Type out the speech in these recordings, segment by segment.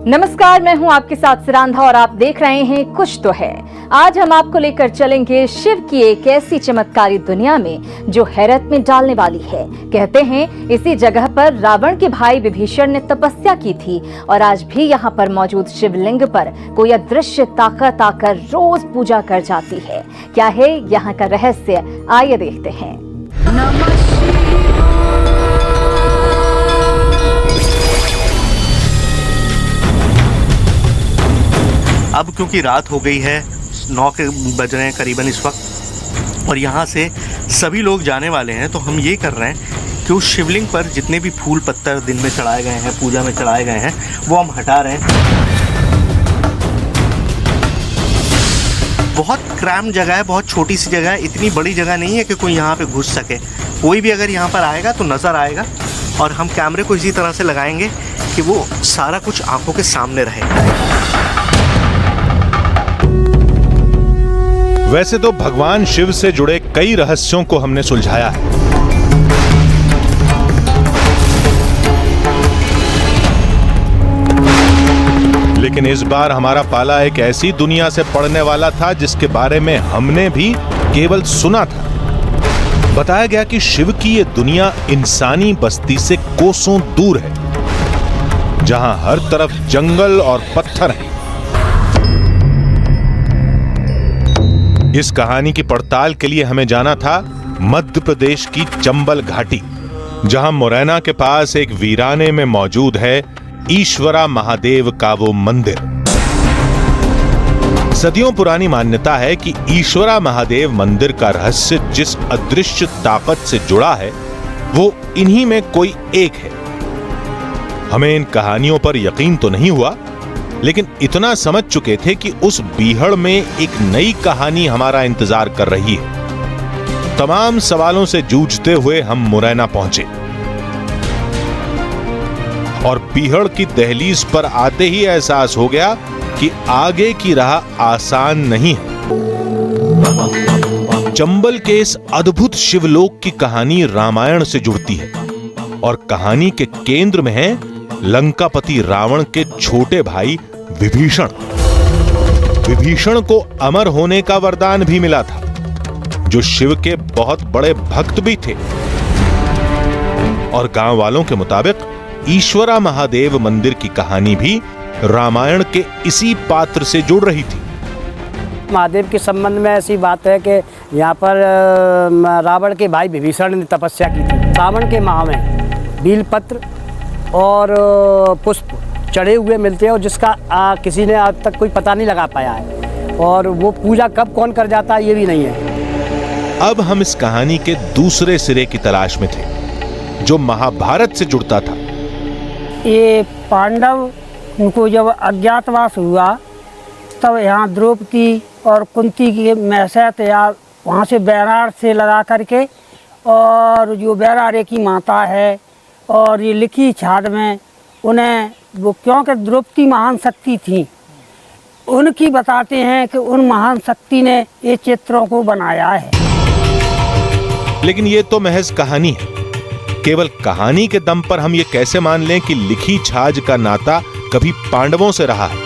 नमस्कार, मैं हूं आपके साथ सिरांधा और आप देख रहे हैं कुछ तो है। आज हम आपको लेकर चलेंगे शिव की एक ऐसी चमत्कारी दुनिया में जो हैरत में डालने वाली है। कहते हैं इसी जगह पर रावण के भाई विभीषण ने तपस्या की थी और आज भी यहाँ पर मौजूद शिवलिंग पर कोई अदृश्य ताकत आकर रोज पूजा कर जाती है। क्या है यहाँ का रहस्य, आइए देखते हैं। अब क्योंकि रात हो गई है, 9 के बज रहे हैं करीबन इस वक्त, और यहाँ से सभी लोग जाने वाले हैं, तो हम ये कर रहे हैं कि उस शिवलिंग पर जितने भी फूल पत्थर दिन में चढ़ाए गए हैं, पूजा में चढ़ाए गए हैं, वो हम हटा रहे हैं। बहुत क्रैम जगह है, बहुत छोटी सी जगह है, इतनी बड़ी जगह नहीं है कि कोई यहाँ पे घुस सके। कोई भी अगर यहाँ पर आएगा तो नज़र आएगा, और हम कैमरे को इसी तरह से लगाएंगे कि वो सारा कुछ आंखों के सामने रहे। वैसे तो भगवान शिव से जुड़े कई रहस्यों को हमने सुलझाया है, लेकिन इस बार हमारा पाला एक ऐसी दुनिया से पड़ने वाला था जिसके बारे में हमने भी केवल सुना था। बताया गया कि शिव की ये दुनिया इंसानी बस्ती से कोसों दूर है, जहां हर तरफ जंगल और पत्थर हैं। इस कहानी की पड़ताल के लिए हमें जाना था मध्य प्रदेश की चंबल घाटी, जहां मुरैना के पास एक वीराने में मौजूद है ईश्वरा महादेव का वो मंदिर। सदियों पुरानी मान्यता है कि ईश्वरा महादेव मंदिर का रहस्य जिस अदृश्य ताकत से जुड़ा है, वो इन्हीं में कोई एक है। हमें इन कहानियों पर यकीन तो नहीं हुआ, लेकिन इतना समझ चुके थे कि उस बीहड़ में एक नई कहानी हमारा इंतजार कर रही है। तमाम सवालों से जूझते हुए हम मुरैना पहुंचे, और बीहड़ की दहलीज पर आते ही एहसास हो गया कि आगे की राह आसान नहीं है। चंबल के इस अद्भुत शिवलोक की कहानी रामायण से जुड़ती है, और कहानी के केंद्र में है लंकापति रावण के छोटे भाई विभीषण। विभीषण को अमर होने का वरदान भी मिला था, जो शिव के बहुत बड़े भक्त भी थे। और गांव वालों के मुताबिक ईश्वरा महादेव मंदिर की कहानी भी रामायण के इसी पात्र से जुड़ रही थी। महादेव के संबंध में ऐसी बात है कि यहाँ पर रावण के भाई विभीषण ने तपस्या की थी। सावन के माह में बेलपत्र और पुष्प चढ़े हुए मिलते हैं, और जिसका किसी ने आज तक कोई पता नहीं लगा पाया है, और वो पूजा कब कौन कर जाता है ये भी नहीं है। अब हम इस कहानी के दूसरे सिरे की तलाश में थे, जो महाभारत से जुड़ता था। ये पांडव उनको जब अज्ञातवास हुआ, तब यहाँ द्रौपदी और कुंती की मैसेत या वहाँ से बैरार से लगा करके, और जो बैरारे की माता है, और ये लिखी छाड़ में उन्हें वो, क्योंकि द्रौपदी महान शक्ति थी, उनकी बताते हैं कि उन महान शक्ति ने ये चित्रों को बनाया है। लेकिन ये तो महज कहानी है। केवल कहानी के दम पर हम ये कैसे मान लें कि लिखी छाछ का नाता कभी पांडवों से रहा है?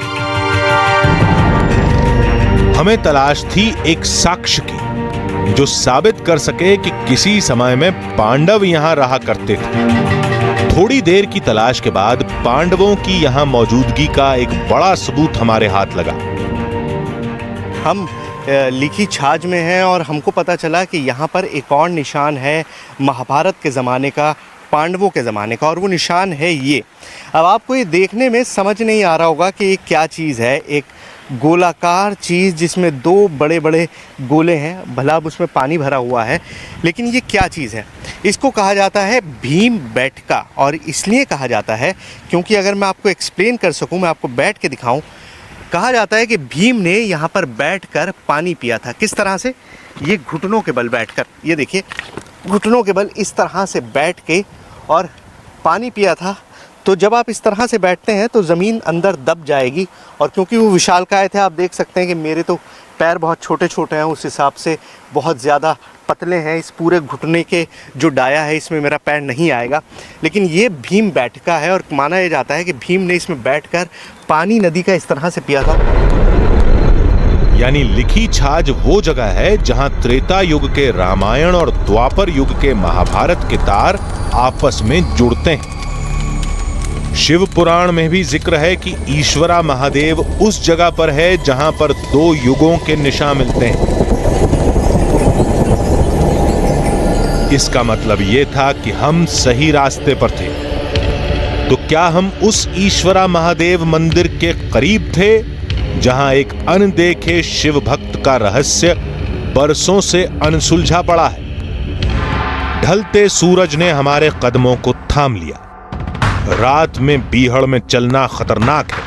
हमें तलाश थी एक साक्ष्य की, जो साबित कर सके कि किसी समय में पांडव यहां रहा करते थे। थोड़ी देर की तलाश के बाद पांडवों की यहां मौजूदगी का एक बड़ा सबूत हमारे हाथ लगा। हम लिखी छाछ में हैं, और हमको पता चला कि यहाँ पर एक और निशान है महाभारत के ज़माने का, पांडवों के ज़माने का, और वो निशान है ये। अब आपको ये देखने में समझ नहीं आ रहा होगा कि ये क्या चीज़ है। एक गोलाकार चीज़ जिसमें 2 बड़े बड़े गोले हैं, भला अब उसमें पानी भरा हुआ है, लेकिन ये क्या चीज़ है? इसको कहा जाता है भीम बैठका, और इसलिए कहा जाता है क्योंकि अगर मैं आपको एक्सप्लेन कर सकूं, मैं आपको बैठ के दिखाऊं, कहा जाता है कि भीम ने यहाँ पर बैठकर पानी पिया था। किस तरह से? ये घुटनों के बल बैठकर, ये देखिए, घुटनों के बल इस तरह से बैठ के और पानी पिया था। तो जब आप इस तरह से बैठते हैं तो ज़मीन अंदर दब जाएगी, और क्योंकि वो विशालकाय थे, आप देख सकते हैं कि मेरे तो पैर बहुत छोटे छोटे हैं, उस हिसाब से बहुत ज़्यादा पतले हैं। इस पूरे घुटने के जो डाया है इसमें मेरा पैर नहीं आएगा। लेकिन ये भीम बैठका है और माना यह जाता है कि भीम ने इसमें बैठकर पानी नदी का इस तरह से पिया था। यानी लिखी छाछ वो जगह है जहां त्रेता युग के रामायण और द्वापर युग के महाभारत के तार आपस में जुड़ते हैं। शिव पुराण में भी जिक्र है कि ईश्वरा महादेव उस जगह पर है जहां पर दो युगों के निशान मिलते हैं। इसका मतलब यह था कि हम सही रास्ते पर थे। तो क्या हम उस ईश्वरा महादेव मंदिर के करीब थे जहां एक अनदेखे शिव भक्त का रहस्य बरसों से अनसुलझा पड़ा है? ढलते सूरज ने हमारे कदमों को थाम लिया। रात में बीहड़ में चलना खतरनाक है,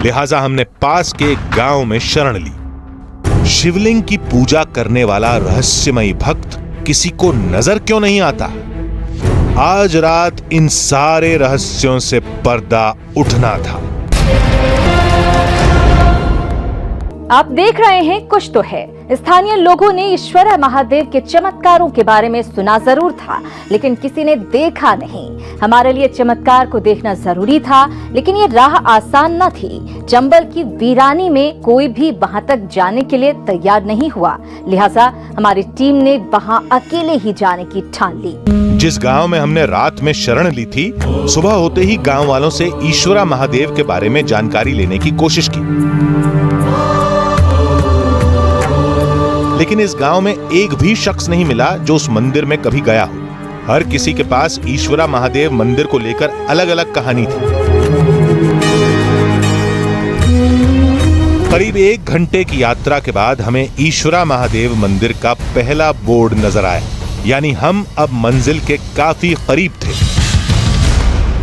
लिहाजा हमने पास के एक गांव में शरण ली। शिवलिंग की पूजा करने वाला रहस्यमयी भक्त किसी को नजर क्यों नहीं आता? आज रात इन सारे रहस्यों से पर्दा उठना था। आप देख रहे हैं कुछ तो है। स्थानीय लोगों ने ईश्वरा महादेव के चमत्कारों के बारे में सुना जरूर था, लेकिन किसी ने देखा नहीं। हमारे लिए चमत्कार को देखना जरूरी था, लेकिन ये राह आसान न थी। चंबल की वीरानी में कोई भी वहां तक जाने के लिए तैयार नहीं हुआ, लिहाजा हमारी टीम ने वहां अकेले ही जाने की ठान ली। जिस गांव में हमने रात में शरण ली थी, सुबह होते ही गांव वालों से ईश्वरा महादेव के बारे में जानकारी लेने की कोशिश की, लेकिन इस गांव में एक भी शख्स नहीं मिला जो उस मंदिर में कभी गया हो। हर किसी के पास ईश्वरा महादेव मंदिर को लेकर अलग अलग कहानी थी। करीब 1 घंटे की यात्रा के बाद हमें ईश्वरा महादेव मंदिर का पहला बोर्ड नजर आया, यानी हम अब मंजिल के काफी करीब थे।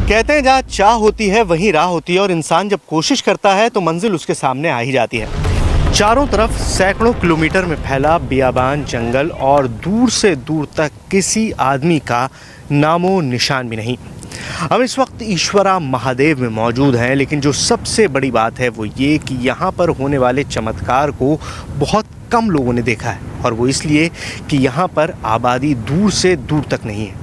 कहते हैं जहाँ चाह होती है वहीं राह होती है, और इंसान जब कोशिश करता है तो मंजिल उसके सामने आ ही जाती है। चारों तरफ सैकड़ों किलोमीटर में फैला बियाबान जंगल, और दूर से दूर तक किसी आदमी का नामो निशान भी नहीं। हम इस वक्त ईश्वरा महादेव में मौजूद हैं, लेकिन जो सबसे बड़ी बात है वो ये कि यहाँ पर होने वाले चमत्कार को बहुत कम लोगों ने देखा है, और वो इसलिए कि यहाँ पर आबादी दूर से दूर तक नहीं है।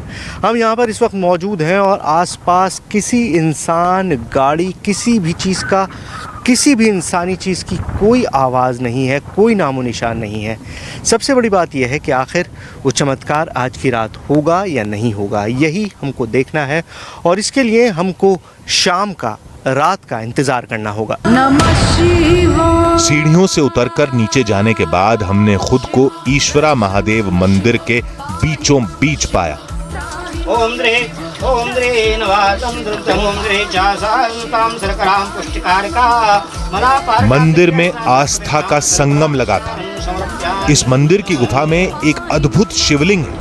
हम यहाँ पर इस वक्त मौजूद हैं और आसपास किसी इंसान, गाड़ी, किसी भी इंसानी चीज़ की कोई आवाज़ नहीं है, कोई नामो निशान नहीं है। सबसे बड़ी बात यह है कि आखिर वो चमत्कार आज की रात होगा या नहीं होगा, यही हमको देखना है, और इसके लिए हमको शाम का, रात का इंतज़ार करना होगा। सीढ़ियों से उतरकर नीचे जाने के बाद हमने खुद को ईश्वरा महादेव मंदिर के बीचों बीच पाया। ओम द्रे नवातम द्रुतम ओम द्रे चासांताम सरकराम पुष्टिकारका। मंदिर में आस्था का संगम लगा था। इस मंदिर की गुफा में एक अद्भुत शिवलिंग है।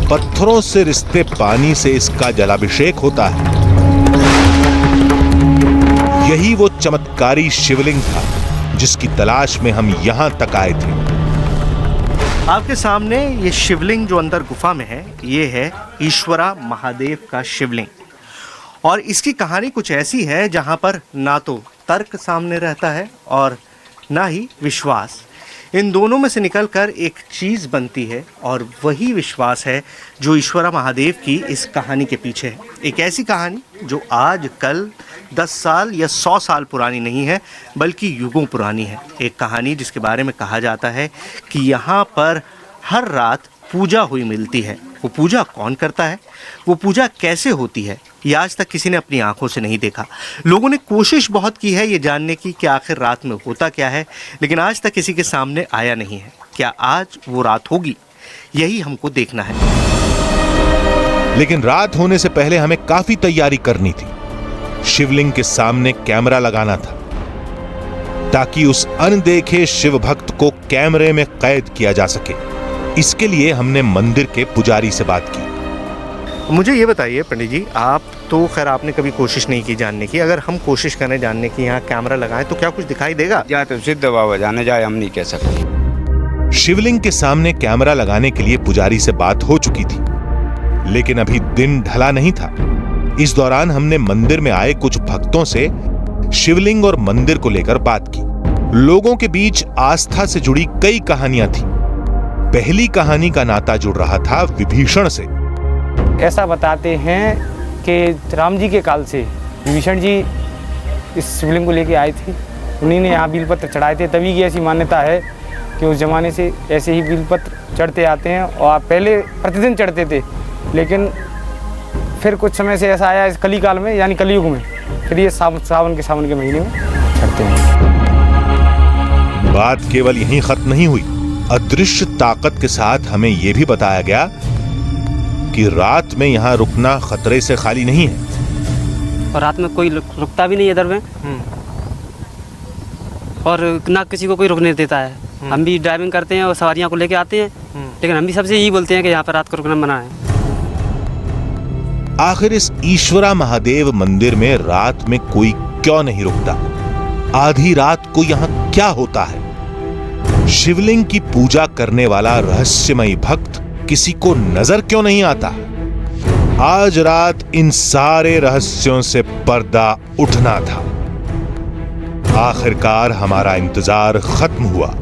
पत्थरों से रिश्ते पानी से इसका जलाभिषेक होता है। यही वो चमत्कारी शिवलिंग था जिसकी तलाश में हम यहां तक आए थे। आपके सामने ये शिवलिंग जो अंदर गुफा में है, ये है ईश्वरा महादेव का शिवलिंग, और इसकी कहानी कुछ ऐसी है जहाँ पर ना तो तर्क सामने रहता है और ना ही विश्वास। इन दोनों में से निकलकर एक चीज़ बनती है, और वही विश्वास है जो ईश्वरा महादेव की इस कहानी के पीछे है। एक ऐसी कहानी जो आज कल 10 साल या 100 साल पुरानी नहीं है, बल्कि युगों पुरानी है। एक कहानी जिसके बारे में कहा जाता है कि यहाँ पर हर रात पूजा हुई मिलती है। वो पूजा कौन करता है, वो पूजा कैसे होती है, ये आज तक किसी ने अपनी आंखों से नहीं देखा। लोगों ने कोशिश बहुत की है ये जानने की कि आखिर रात में होता क्या है, लेकिन आज तक किसी के सामने आया नहीं है। क्या आज वो रात होगी, यही हमको देखना है। लेकिन रात होने से पहले हमें काफी तैयारी करनी थी। शिवलिंग के सामने कैमरा लगाना था ताकि उस अनदेखे शिव भक्त को कैमरे में कैद किया जा सके। इसके लिए हमने मंदिर के पुजारी से बात की। मुझे ये बताइए पंडित जी, आप तो खैर आपने कभी कोशिश नहीं की जानने की, अगर हम कोशिश करें जानने की यहाँ कैमरा लगाएं तो क्या कुछ दिखाई देगा? या तो सिद्ध बाबा जाने जाए, हम नहीं कह सकते। शिवलिंग के सामने कैमरा लगाने के लिए पुजारी से बात हो चुकी थी। लेकिन अभी दिन ढला नहीं था। इस दौरान हमने मंदिर में आए कुछ भक्तों से शिवलिंग और मंदिर को लेकर बात की। लोगों के बीच आस्था से जुड़ी कई कहानियां थी। पहली कहानी का नाता जुड़ रहा था विभीषण से। ऐसा बताते हैं कि राम जी के काल से विभीषण जी इस शिवलिंग को लेके आए थे, उन्हीं ने यहाँ बिलपत्र चढ़ाए थे। तभी की ऐसी मान्यता है कि उस जमाने से ऐसे ही बिलपत्र चढ़ते आते हैं और पहले प्रतिदिन चढ़ते थे, लेकिन फिर कुछ समय से ऐसा आया इस कली काल में, यानी कलयुग में, फिर ये सावन के महीने में चढ़ते हैं। बात केवल यहीं खत्म नहीं हुई। अदृश्य ताकत के साथ हमें यह भी बताया गया कि रात में यहाँ रुकना खतरे से खाली नहीं है। और रात में कोई रुकता भी नहीं है इधर में, और ना किसी को कोई रुकने देता है। हम भी ड्राइविंग करते हैं और सवारियां को लेके आते हैं, लेकिन हम भी सबसे यही बोलते हैं कि यहाँ पर रात को रुकना मना है। आखिर इस ईश्वरा महादेव मंदिर में रात में कोई क्यों नहीं रुकता? आधी रात को यहाँ क्या होता है? शिवलिंग की पूजा करने वाला रहस्यमयी भक्त किसी को नजर क्यों नहीं आता? आज रात इन सारे रहस्यों से पर्दा उठना था। आखिरकार हमारा इंतजार खत्म हुआ।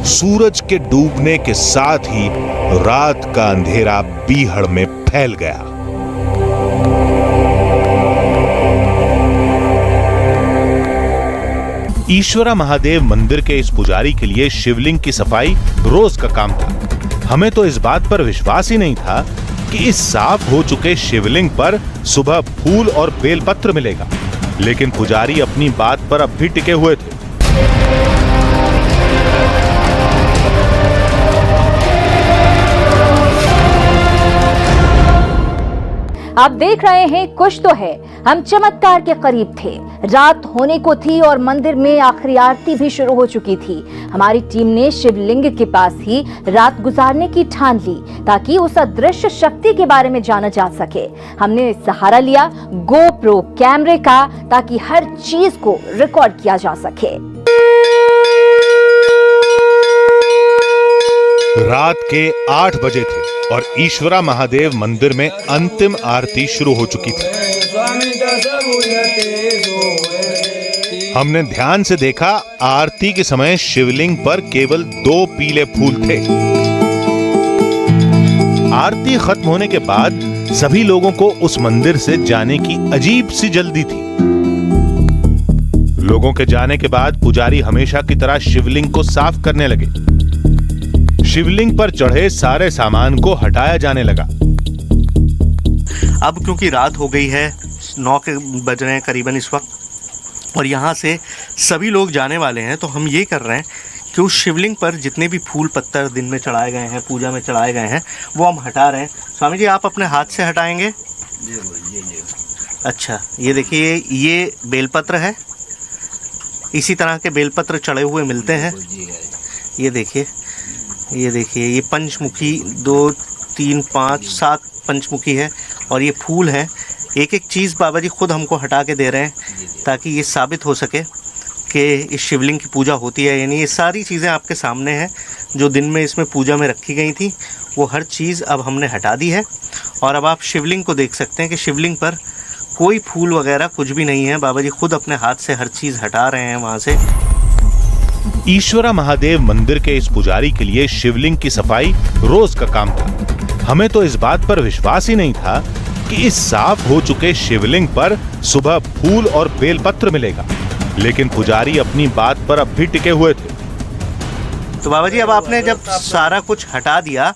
सूरज के डूबने के साथ ही रात का अंधेरा बीहड़ में फैल गया। ईश्वरा महादेव मंदिर के इस पुजारी के लिए शिवलिंग की सफाई रोज का काम था। हमें तो इस बात पर विश्वास ही नहीं था कि इस साफ हो चुके शिवलिंग पर सुबह फूल और बेलपत्र मिलेगा, लेकिन पुजारी अपनी बात पर अब भी टिके हुए थे। आप देख रहे हैं कुछ तो है। हम चमत्कार के करीब थे। रात होने को थी और मंदिर में आखिरी आरती भी शुरू हो चुकी थी। हमारी टीम ने शिवलिंग के पास ही रात गुजारने की ठान ली ताकि उस अदृश्य शक्ति के बारे में जाना जा सके। हमने सहारा लिया गोप्रो कैमरे का ताकि हर चीज को रिकॉर्ड किया जा सके। रात के 8 बजे थे और ईश्वरा महादेव मंदिर में अंतिम आरती शुरू हो चुकी थी। हमने ध्यान से देखा, आरती के समय शिवलिंग पर केवल 2 पीले फूल थे। आरती खत्म होने के बाद सभी लोगों को उस मंदिर से जाने की अजीब सी जल्दी थी। लोगों के जाने के बाद पुजारी हमेशा की तरह शिवलिंग को साफ करने लगे। शिवलिंग पर चढ़े सारे सामान को हटाया जाने लगा। अब क्योंकि रात हो गई है, 9 के बज रहे हैं करीबन इस वक्त, और यहाँ से सभी लोग जाने वाले हैं, तो हम ये कर रहे हैं कि उस शिवलिंग पर जितने भी फूल पत्थर दिन में चढ़ाए गए हैं, पूजा में चढ़ाए गए हैं, वो हम हटा रहे हैं। स्वामी जी, आप अपने हाथ से हटाएंगे? अच्छा, ये देखिए, ये बेलपत्र है। इसी तरह के बेलपत्र चढ़े हुए मिलते हैं। ये देखिए, ये देखिए, ये पंचमुखी 2, 3, 5, 7 पंचमुखी है, और ये फूल है। एक एक चीज़ बाबा जी खुद हमको हटा के दे रहे हैं ताकि ये साबित हो सके कि इस शिवलिंग की पूजा होती है। यानी ये सारी चीज़ें आपके सामने हैं जो दिन में इसमें पूजा में रखी गई थी, वो हर चीज़ अब हमने हटा दी है। और अब आप शिवलिंग को देख सकते हैं कि शिवलिंग पर कोई फूल वगैरह कुछ भी नहीं है। बाबा जी खुद अपने हाथ से हर चीज़ हटा रहे हैं वहाँ से। ईश्वरा महादेव मंदिर के इस पुजारी के लिए शिवलिंग की सफाई रोज का काम था। हमें तो इस बात पर विश्वास ही नहीं था कि इस साफ हो चुके शिवलिंग पर सुबह फूल और बेलपत्र मिलेगा, लेकिन पुजारी अपनी बात पर अब भी टिके हुए थे। तो बाबा जी, अब आपने जब सारा कुछ हटा दिया,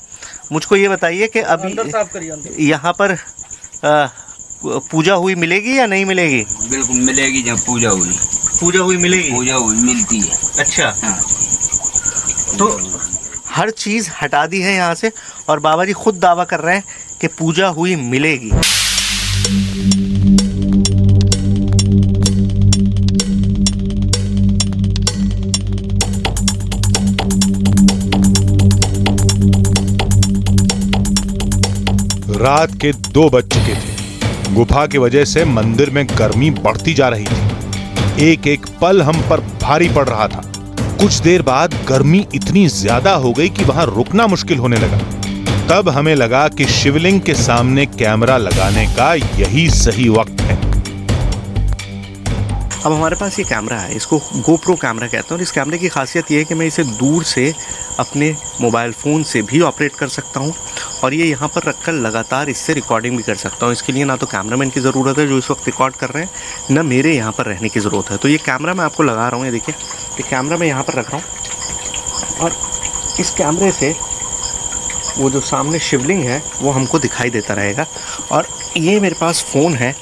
मुझको ये बताइए कि अभी यहाँ पर पूजा हुई मिलेगी या नहीं मिलेगी? बिल्कुल मिलेगी, जब पूजा हुई मिलेगी। पूजा हुई मिलती है। अच्छा, तो हर चीज़ हटा दी है यहाँ से, और बाबा जी खुद दावा कर रहे हैं कि पूजा हुई मिलेगी। रात के 2 बज चुके थे। गुफा की वजह से मंदिर में गर्मी बढ़ती जा रही थी। एक एक पल हम पर भारी पड़ रहा था। कुछ देर बाद गर्मी इतनी ज्यादा हो गई कि वहां रुकना मुश्किल होने लगा। तब हमें लगा कि शिवलिंग के सामने कैमरा लगाने का यही सही वक्त है। अब हमारे पास ये कैमरा है, इसको गोप्रो कैमरा कहते हैं और इस कैमरे की खासियत ये है कि मैं इसे दूर से अपने मोबाइल फ़ोन से भी ऑपरेट कर सकता हूँ और ये यहाँ पर रखकर लगातार इससे रिकॉर्डिंग भी कर सकता हूँ। इसके लिए ना तो कैमरामैन की ज़रूरत है जो इस वक्त रिकॉर्ड कर रहे हैं, ना मेरे यहाँ पर रहने की ज़रूरत है। तो ये कैमरा मैं आपको लगा रहा हूँ, ये देखिए, ये कैमरा मैं यहाँ पर रख रहा हूँ और इस कैमरे से वो जो सामने शिवलिंग है वो हमको दिखाई देता रहेगा। और ये मेरे पास फ़ोन है,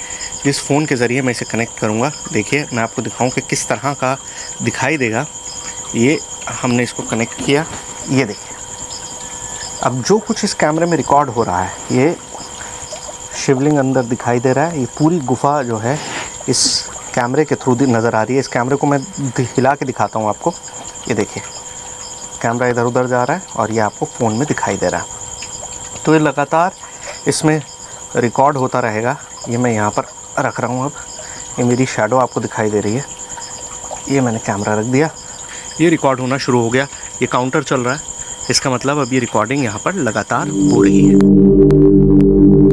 जिस फ़ोन के ज़रिए मैं इसे कनेक्ट करूँगा। देखिए मैं आपको दिखाऊँ कि किस तरह का दिखाई देगा। ये हमने इसको कनेक्ट किया, ये देखिए अब जो कुछ इस कैमरे में रिकॉर्ड हो रहा है, ये शिवलिंग अंदर दिखाई दे रहा है। ये पूरी गुफा जो है इस कैमरे के थ्रू नज़र आ रही है। इस कैमरे को मैं हिला के दिखाता हूँ आपको, ये देखिए कैमरा इधर उधर जा रहा है और ये आपको फ़ोन में दिखाई दे रहा है। तो ये लगातार इसमें रिकॉर्ड होता रहेगा। ये मैं यहाँ पर रख रहा हूँ, अब ये मेरी शैडो आपको दिखाई दे रही है, ये मैंने कैमरा रख दिया, ये रिकॉर्ड होना शुरू हो गया। ये काउंटर चल रहा है, इसका मतलब अब ये रिकॉर्डिंग यहाँ पर लगातार हो रही है।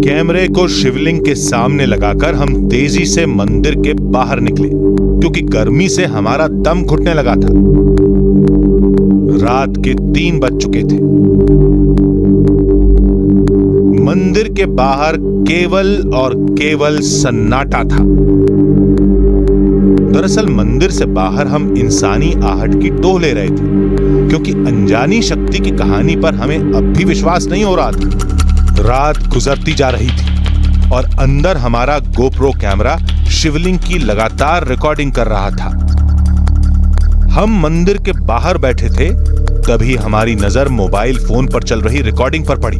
कैमरे को शिवलिंग के सामने लगाकर हम तेजी से मंदिर के बाहर निकले क्योंकि गर्मी से हमारा दम घुटने लगा था। रात के 3 बज चुके थे। मंदिर के बाहर केवल और केवल सन्नाटा था। दरअसल मंदिर से बाहर हम इंसानी आहट की टोह ले रहे थे क्योंकि अनजानी शक्ति की कहानी पर हमें अब भी विश्वास नहीं हो रहा था। रात गुजरती जा रही थी और अंदर हमारा गोप्रो कैमरा शिवलिंग की लगातार रिकॉर्डिंग कर रहा था। हम मंदिर के बाहर बैठे थे, तभी हमारी नजर मोबाइल फोन पर चल रही रिकॉर्डिंग पर पड़ी।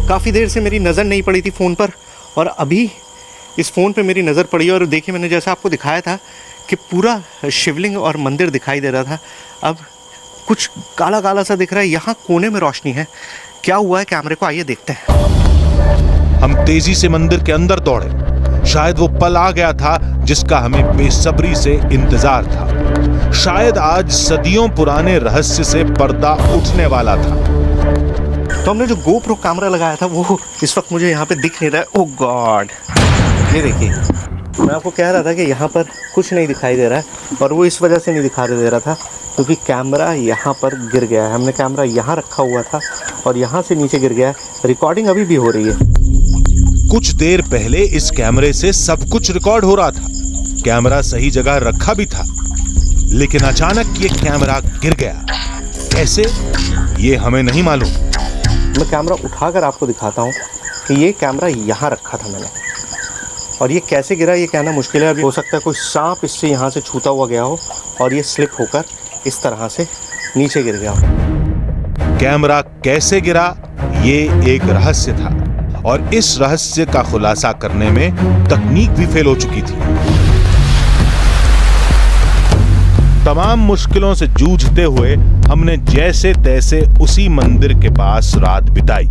काफ़ी देर से मेरी नज़र नहीं पड़ी थी फ़ोन पर और अभी इस फ़ोन पे मेरी नज़र पड़ी और देखिए मैंने जैसा आपको दिखाया था कि पूरा शिवलिंग और मंदिर दिखाई दे रहा था, अब कुछ काला काला सा दिख रहा है। यहाँ कोने में रोशनी है, क्या हुआ है कैमरे को, आइए देखते हैं। हम तेजी से मंदिर के अंदर दौड़े। शायद वो पल आ गया था जिसका हमें बेसब्री से इंतजार था। शायद आज सदियों पुराने रहस्य से पर्दा उठने वाला था। तो हमने जो गोप्रो कैमरा लगाया था वो इस वक्त मुझे यहाँ पे दिख नहीं रहा है। ओह गॉड, ये देखिए मैं आपको कह रहा था कि यहाँ पर कुछ नहीं दिखाई दे रहा है और वो इस वजह से नहीं दिखाई दे रहा था क्योंकि कैमरा यहाँ पर गिर गया है। हमने कैमरा यहाँ रखा हुआ था और यहाँ से नीचे गिर गया है। रिकॉर्डिंग अभी भी हो रही है। कुछ देर पहले इस कैमरे से सब कुछ रिकॉर्ड हो रहा था, कैमरा सही जगह रखा भी था, लेकिन अचानक ये कैमरा गिर गया। कैसे, ये हमें नहीं मालूम। मैं कैमरा उठाकर आपको दिखाता हूँ कि ये कैमरा यहाँ रखा था मैंने, और ये कैसे गिरा ये कहना मुश्किल है। अभी हो सकता है कोई सांप इससे यहाँ से छूता हुआ गया हो और ये स्लिप होकर इस तरह से नीचे गिर गया हो। कैमरा कैसे गिरा ये एक रहस्य था और इस रहस्य का खुलासा करने में तकनीक भी फेल हो चुकी थी। तमाम मुश्किलों से जूझते हुए हमने जैसे तैसे उसी मंदिर के पास रात बिताई।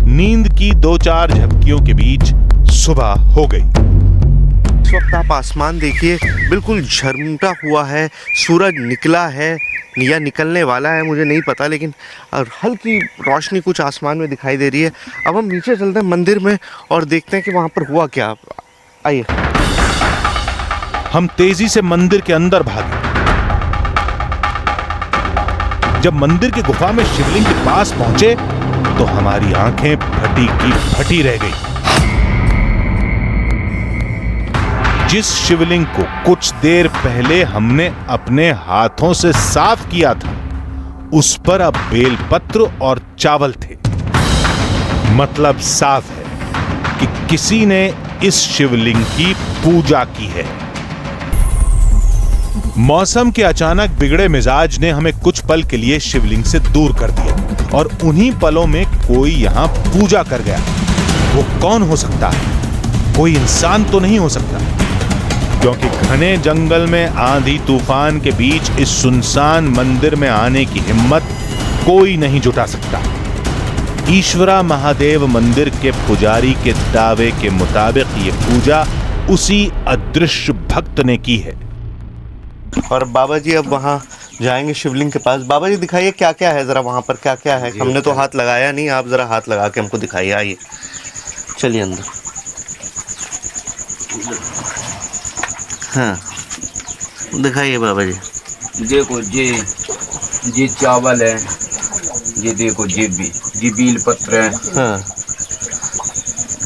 नींद की 2-4 झपकियों के बीच सुबह हो गई। इस वक्त आप आसमान देखिए, बिल्कुल झरमटा हुआ है, सूरज निकला है या निकलने वाला है मुझे नहीं पता, लेकिन हल्की रोशनी कुछ आसमान में दिखाई दे रही है। अब हम नीचे चलते हैं मंदिर में और देखते हैं कि वहाँ पर हुआ क्या। आइए। हम तेजी से मंदिर के अंदर भागे। जब मंदिर की गुफा में शिवलिंग के पास पहुंचे तो हमारी आंखें फटी की फटी रह गई। जिस शिवलिंग को कुछ देर पहले हमने अपने हाथों से साफ किया था, उस पर अब बेलपत्र और चावल थे। मतलब साफ है कि किसी ने इस शिवलिंग की पूजा की है। मौसम के अचानक बिगड़े मिजाज ने हमें कुछ पल के लिए शिवलिंग से दूर कर दिया और उन्हीं पलों में कोई यहां पूजा कर गया। वो कौन हो सकता है? कोई इंसान तो नहीं हो सकता, क्योंकि घने जंगल में आंधी तूफान के बीच इस सुनसान मंदिर में आने की हिम्मत कोई नहीं जुटा सकता। ईश्वरा महादेव मंदिर के पुजारी के दावे के मुताबिक ये पूजा उसी अदृश्य भक्त ने की है। और बाबा जी अब वहाँ जाएंगे शिवलिंग के पास। बाबा जी दिखाइए क्या क्या है ज़रा वहाँ पर, क्या क्या है। हमने तो हाथ लगाया नहीं, आप ज़रा हाथ लगा के हमको दिखाइए। आइए चलिए अंदर। हाँ दिखाइए बाबा जी। देखो ये चावल है, ये देखो ये बील पत्र है। हाँ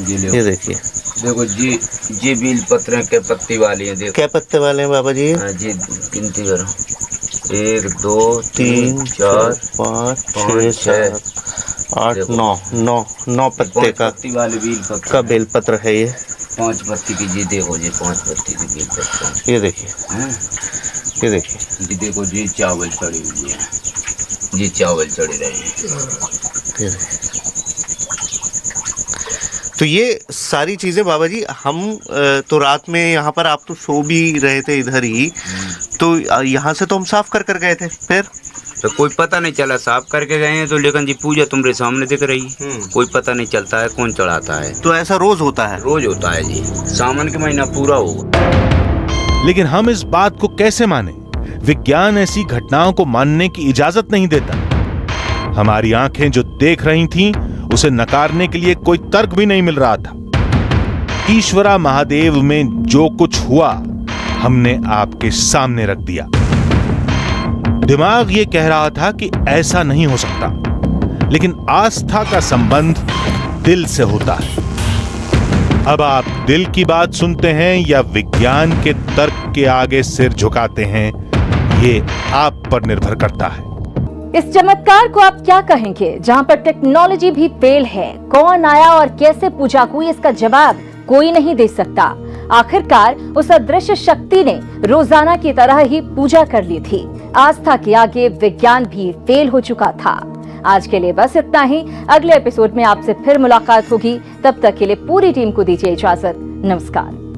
ये देखिए, देखो ये बील पत्र है, क्या पत्ती वाली है। देखो क्या पत्ते वाले हैं बाबा जी? हाँ जी, गिनती करो। 1 2 3 4 5 6 7 8 9 पत्ते का पत्ती वाली बील पत्र का बेलपत्र है ये। 5 पत्ती की। ये देखो ये 5 पत्ती की बील पत्र। ये देखिए, हैं? ये देखिए, ये देखो ये चावल चढ़ी हुई है, ये चावल चढ़े रहे हैं। ये देखिए। तो ये सारी चीज़ें बाबा जी हम तो रात में यहाँ पर, आप तो सो भी रहे थे इधर ही, तो यहाँ से तो हम साफ कर गए थे। फिर तो कोई पता नहीं चला, साफ करके गए हैं तो, लेकिन जी पूजा तुम्हारे सामने दिख रही। कोई पता नहीं चलता है कौन चढ़ाता है। तो ऐसा रोज होता है? रोज होता है जी, सावन का महीना पूरा होगा। लेकिन हम इस बात को कैसे माने? विज्ञान ऐसी घटनाओं को मानने की इजाजत नहीं देता। हमारी आंखें जो देख रही थीं, उसे नकारने के लिए कोई तर्क भी नहीं मिल रहा था। ईश्वरा महादेव में जो कुछ हुआ, हमने आपके सामने रख दिया। दिमाग ये कह रहा था कि ऐसा नहीं हो सकता, लेकिन आस्था का संबंध दिल से होता है। अब आप दिल की बात सुनते हैं या विज्ञान के तर्क के आगे सिर झुकाते हैं, ये आप पर निर्भर करता है। इस चमत्कार को आप क्या कहेंगे, जहां पर टेक्नोलॉजी भी फेल है? कौन आया और कैसे पूजा हुई, इसका जवाब कोई नहीं दे सकता। आखिरकार उस अदृश्य शक्ति ने रोजाना की तरह ही पूजा कर ली थी। आस्था के आगे विज्ञान भी फेल हो चुका था। आज के लिए बस इतना ही। अगले एपिसोड में आपसे फिर मुलाकात होगी। तब तक के लिए पूरी टीम को दीजिए इजाजत। नमस्कार।